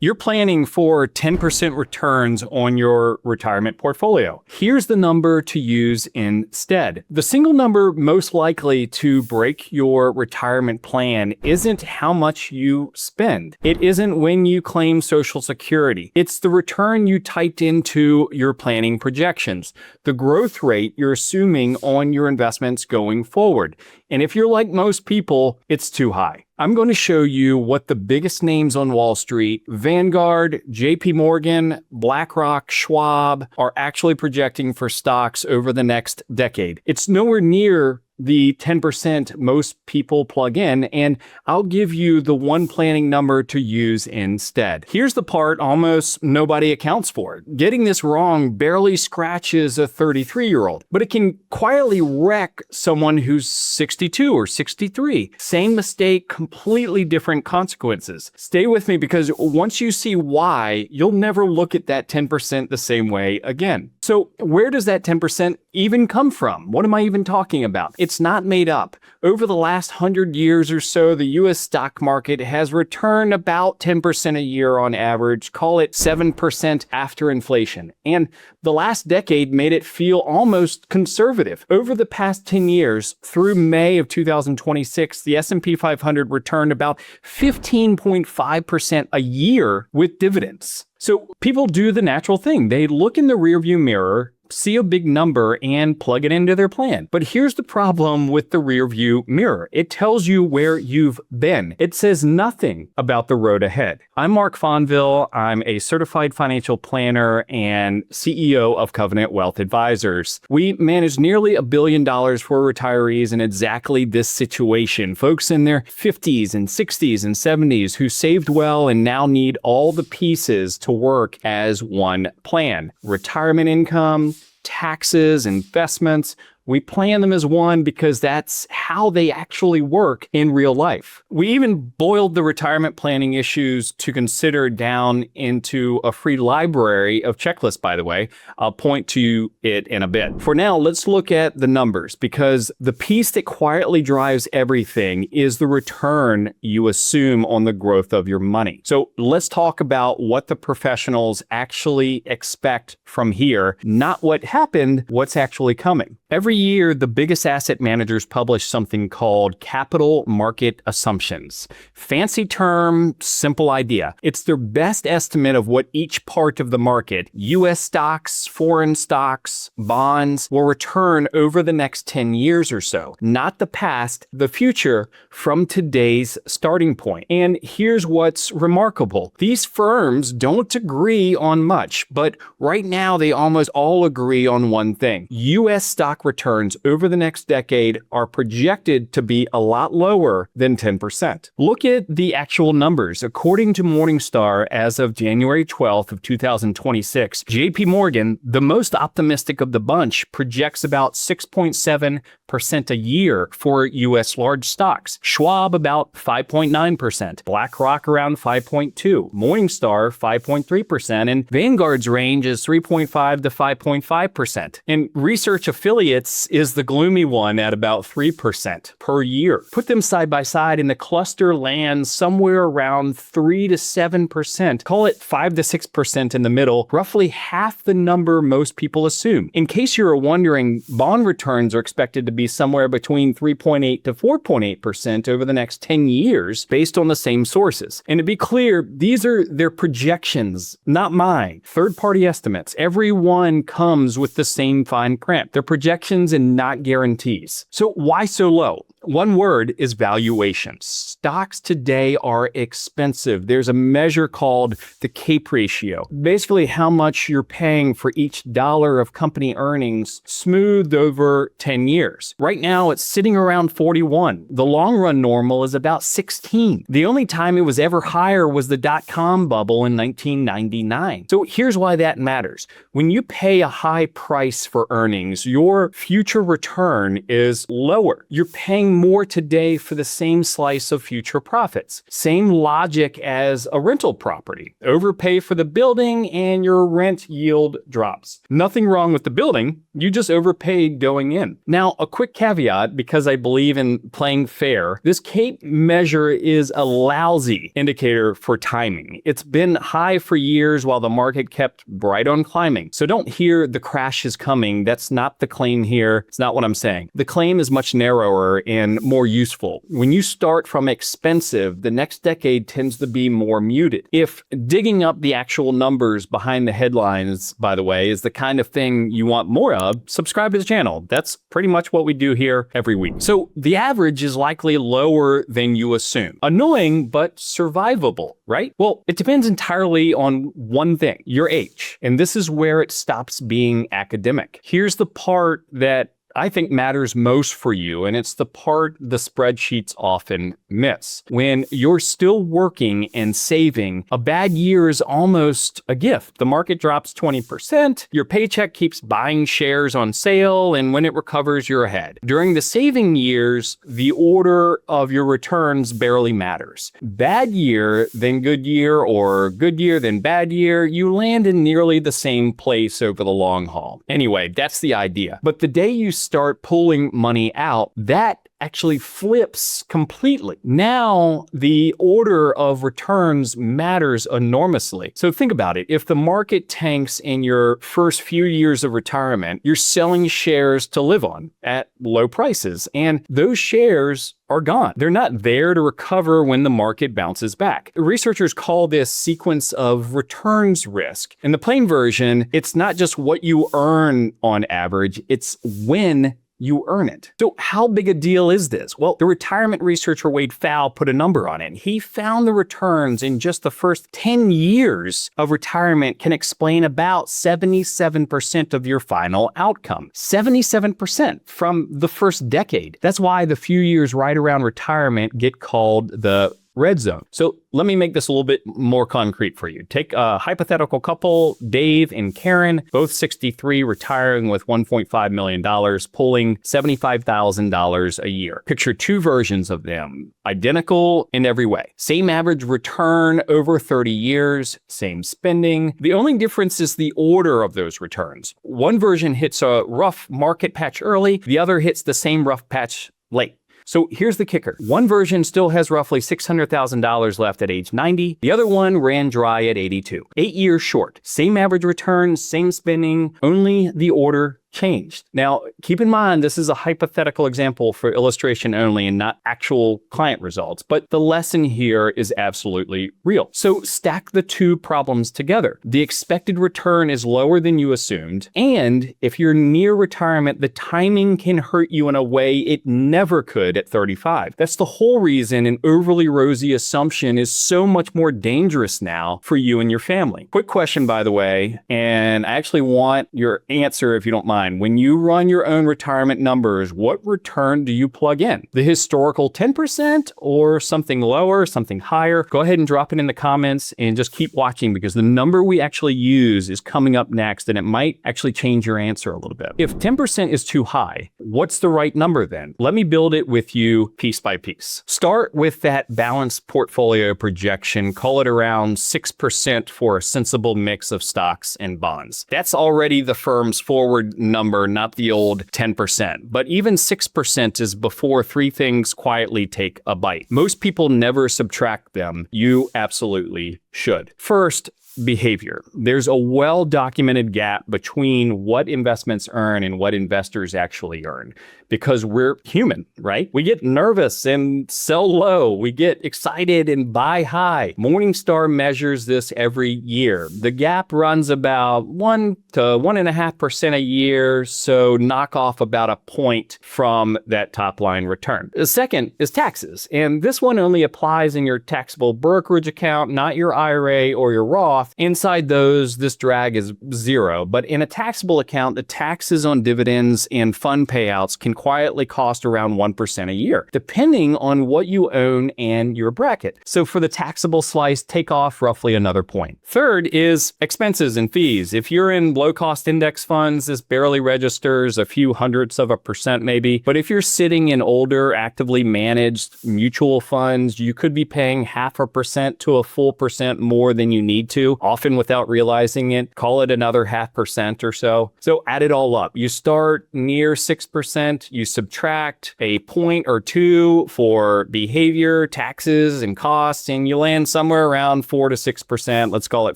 You're planning for 10% returns on your retirement portfolio. Here's the number to use instead. The single number most likely to break your retirement plan isn't how much you spend. It isn't when you claim Social Security. It's the return you typed into your planning projections, the growth rate you're assuming on your investments going forward. And if you're like most people, it's too high. I'm going to show you what the biggest names on Wall Street, Vanguard, JP Morgan, BlackRock, Schwab, are actually projecting for stocks over the next decade. It's nowhere near the 10% most people plug in, and I'll give you the one planning number to use instead. Here's the part almost nobody accounts for. Getting this wrong barely scratches a 33-year-old, but it can quietly wreck someone who's 62 or 63. Same mistake, completely different consequences. Stay with me, because once you see why, you'll never look at that 10% the same way again. So where does that 10% even come from? What am I even talking about? It's not made up. Over the last 100 years or so, the U.S. stock market has returned about 10% a year on average, call it 7% after inflation. And the last decade made it feel almost conservative. Over the past 10 years, through May of 2026, the S&P 500 returned about 15.5% a year with dividends. So people do the natural thing. They look in the rearview mirror, see a big number, and plug it into their plan. But here's the problem with the rearview mirror. It tells you where you've been. It says nothing about the road ahead. I'm Mark Fonville. I'm a certified financial planner and CEO of Covenant Wealth Advisors. We manage nearly $1 billion for retirees in exactly this situation. Folks in their 50s and 60s and 70s who saved well and now need all the pieces to work as one plan. Retirement income, taxes, investments. We plan them as one because that's how they actually work in real life. We even boiled the retirement planning issues to consider down into a free library of checklists, by the way. I'll point to it in a bit. For now, let's look at the numbers, because the piece that quietly drives everything is the return you assume on the growth of your money. So let's talk about what the professionals actually expect from here, not what happened, what's actually coming. Every year, the biggest asset managers publish something called capital market assumptions. Fancy term, simple idea. It's their best estimate of what each part of the market, U.S. stocks, foreign stocks, bonds, will return over the next 10 years or so. Not the past, the future from today's starting point. And here's what's remarkable. These firms don't agree on much, but right now they almost all agree on one thing. U.S. stock returns over the next decade are projected to be a lot lower than 10%. Look at the actual numbers. According to Morningstar, as of January 12th of 2026, JP Morgan, the most optimistic of the bunch, projects about 6.7% a year for U.S. large stocks. Schwab about 5.9%, BlackRock around 5.2%, Morningstar 5.3%, and Vanguard's range is 3.5 to 5.5%. And research affiliates is the gloomy one at about 3% per year. Put them side by side and the cluster lands somewhere around 3 to 7%. Call it 5 to 6% in the middle, roughly half the number most people assume. In case you were wondering, bond returns are expected to be somewhere between 3.8 to 4.8% over the next 10 years based on the same sources. And to be clear, these are their projections, not mine. Third-party estimates. Everyone comes with the same fine print. They're projections and not guarantees. So why so low? One word is valuations. Stocks today are expensive. There's a measure called the CAPE ratio. Basically, how much you're paying for each dollar of company earnings smoothed over 10 years. Right now, it's sitting around 41. The long run normal is about 16. The only time it was ever higher was the dot-com bubble in 1999. So here's why that matters. When you pay a high price for earnings, your future return is lower. You're paying paying more today for the same slice of future profits. Same logic as a rental property. Overpay for the building and your rent yield drops. Nothing wrong with the building, you just overpaid going in. Now, a quick caveat, because I believe in playing fair, this CAPE measure is a lousy indicator for timing. It's been high for years while the market kept right on climbing. So don't hear the crash is coming. That's not the claim here. It's not what I'm saying. The claim is much narrower and more useful. When you start from expensive, the next decade tends to be more muted. If digging up the actual numbers behind the headlines, by the way, is the kind of thing you want more of, subscribe to the channel. That's pretty much what we do here every week. So the average is likely lower than you assume. Annoying, but survivable, right? Well, it depends entirely on one thing, your age. And this is where it stops being academic. Here's the part that I think matters most for you, and it's the part the spreadsheets often miss. When you're still working and saving, a bad year is almost a gift. The market drops 20%, your paycheck keeps buying shares on sale, and when it recovers, you're ahead. During the saving years, the order of your returns barely matters. Bad year, then good year, or good year, then bad year, you land in nearly the same place over the long haul. Anyway, that's the idea. But the day you start pulling money out, that actually flips completely. Now, the order of returns matters enormously. So think about it. If the market tanks in your first few years of retirement, you're selling shares to live on at low prices, and those shares are gone. They're not there to recover when the market bounces back. Researchers call this sequence of returns risk. In the plain version, it's not just what you earn on average, it's when you earn it. So how big a deal is this? Well, the retirement researcher Wade Pfau put a number on it. He found the returns in just the first 10 years of retirement can explain about 77% of your final outcome. 77% from the first decade. That's why the few years right around retirement get called the red zone. So let me make this a little bit more concrete for you. Take a hypothetical couple, Dave and Karen, both 63, retiring with $1.5 million, pulling $75,000 a year. Picture two versions of them, identical in every way. Same average return over 30 years, same spending. The only difference is the order of those returns. One version hits a rough market patch early, the other hits the same rough patch late. So here's the kicker. One version still has roughly $600,000 left at age 90. The other one ran dry at 82. 8 years short. Same average return, same spending, only the order changed. Now, keep in mind, this is a hypothetical example for illustration only and not actual client results, but the lesson here is absolutely real. So stack the two problems together. The expected return is lower than you assumed, and if you're near retirement, the timing can hurt you in a way it never could at 35. That's the whole reason an overly rosy assumption is so much more dangerous now for you and your family. Quick question, by the way, and I actually want your answer if you don't mind. When you run your own retirement numbers, what return do you plug in? The historical 10% or something lower, something higher? Go ahead and drop it in the comments and just keep watching, because the number we actually use is coming up next and it might actually change your answer a little bit. If 10% is too high, what's the right number then? Let me build it with you piece by piece. Start with that balanced portfolio projection. Call it around 6% for a sensible mix of stocks and bonds. That's already the firm's forward number, not the old 10%. But even 6% is before three things quietly take a bite. Most people never subtract them. You absolutely should. First, behavior. There's a well-documented gap between what investments earn and what investors actually earn, because we're human, right? We get nervous and sell low. We get excited and buy high. Morningstar measures this every year. The gap runs about 1 to 1.5% a year, so knock off about a point from that top line return. The second is taxes, and this one only applies in your taxable brokerage account, not your IRA or your Roth. Inside those, this drag is zero, but in a taxable account, the taxes on dividends and fund payouts can quietly cost around 1% a year, depending on what you own and your bracket. So for the taxable slice, take off roughly another point. Third is expenses and fees. If you're in low-cost index funds, this barely barely registers a few hundredths of a percent maybe. But if you're sitting in older, actively managed mutual funds, you could be paying 0.5% to a full percent more than you need to, often without realizing it. Call it another 0.5% or so. So add it all up. You start near 6%, you subtract a point or two for behavior, taxes, and costs, and you land somewhere around 4 to 6%. Let's call it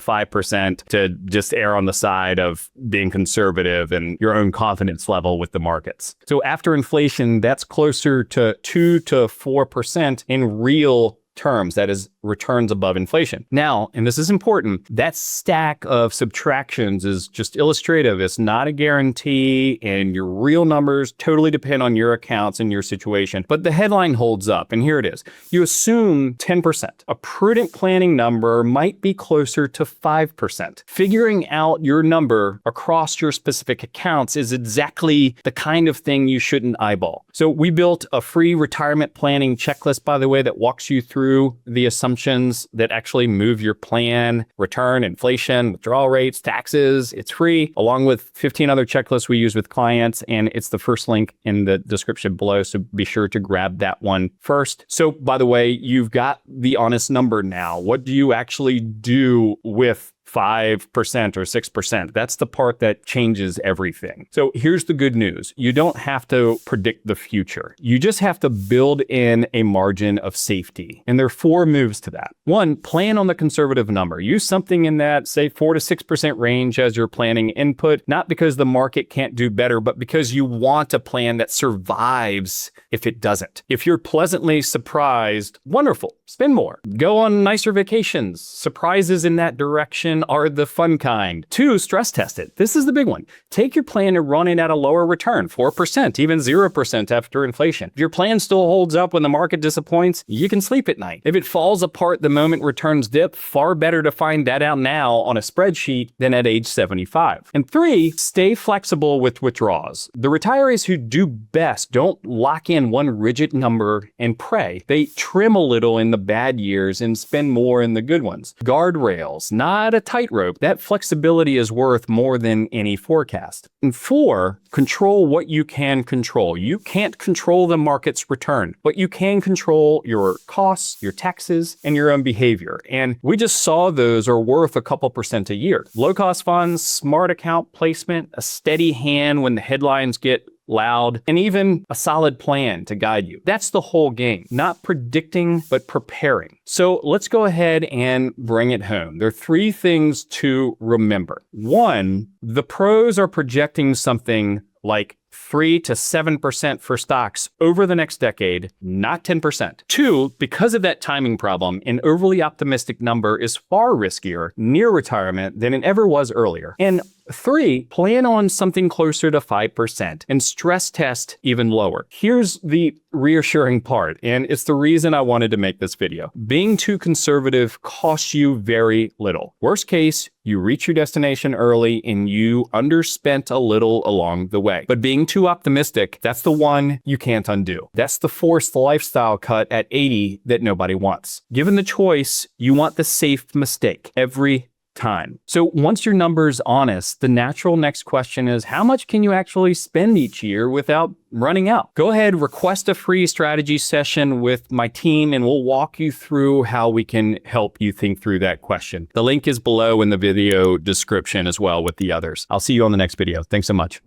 5% to just err on the side of being conservative and your own confidence level with the markets. So after inflation, that's closer to 2 to 4% in real terms, that is returns above inflation. Now, and this is important, that stack of subtractions is just illustrative. It's not a guarantee, and your real numbers totally depend on your accounts and your situation. But the headline holds up, and here it is. You assume 10%. A prudent planning number might be closer to 5%. Figuring out your number across your specific accounts is exactly the kind of thing you shouldn't eyeball. So we built a free retirement planning checklist, by the way, that walks you through the assumptions that actually move your plan, return, inflation, withdrawal rates, taxes. It's free, along with 15 other checklists we use with clients, and it's the first link in the description below, so be sure to grab that one first. So, by the way, you've got the honest number now. What do you actually do with 5% or 6%? That's the part that changes everything. So here's the good news. You don't have to predict the future. You just have to build in a margin of safety. And there are 4 moves to that. 1, plan on the conservative number. Use something in that, say, 4 to 6% range as your planning input, not because the market can't do better, but because you want a plan that survives if it doesn't. If you're pleasantly surprised, wonderful. Spend more. Go on nicer vacations. Surprises in that direction are the fun kind. 2, stress test it. This is the big one. Take your plan and run it at a lower return, 4%, even 0% after inflation. If your plan still holds up when the market disappoints, you can sleep at night. If it falls apart the moment returns dip, far better to find that out now on a spreadsheet than at age 75. And 3, stay flexible with withdrawals. The retirees who do best don't lock in one rigid number and pray. They trim a little in the bad years and spend more in the good ones. Guardrails, not a tightrope. That flexibility is worth more than any forecast. And 4, control what you can control. You can't control the market's return, but you can control your costs, your taxes, and your own behavior. And we just saw those are worth a couple percent a year. Low-cost funds, smart account placement, a steady hand when the headlines get loud, and even a solid plan to guide you. That's the whole game. Not predicting, but preparing. So let's go ahead and bring it home. There are 3 things to remember. 1, the pros are projecting something like 3 to 7% for stocks over the next decade, not 10%. 2, because of that timing problem, an overly optimistic number is far riskier near retirement than it ever was earlier. And 3, plan on something closer to 5% and stress test even lower. Here's the reassuring part, and it's the reason I wanted to make this video. Being too conservative costs you very little. Worst case, you reach your destination early and you underspent a little along the way. But being too optimistic, that's the one you can't undo. That's the forced lifestyle cut at 80 that nobody wants. Given the choice, you want the safe mistake every time. So once your number's honest, the natural next question is, how much can you actually spend each year without running out? Go ahead, request a free strategy session with my team, and we'll walk you through how we can help you think through that question. The link is below in the video description as well with the others. I'll see you on the next video. Thanks so much.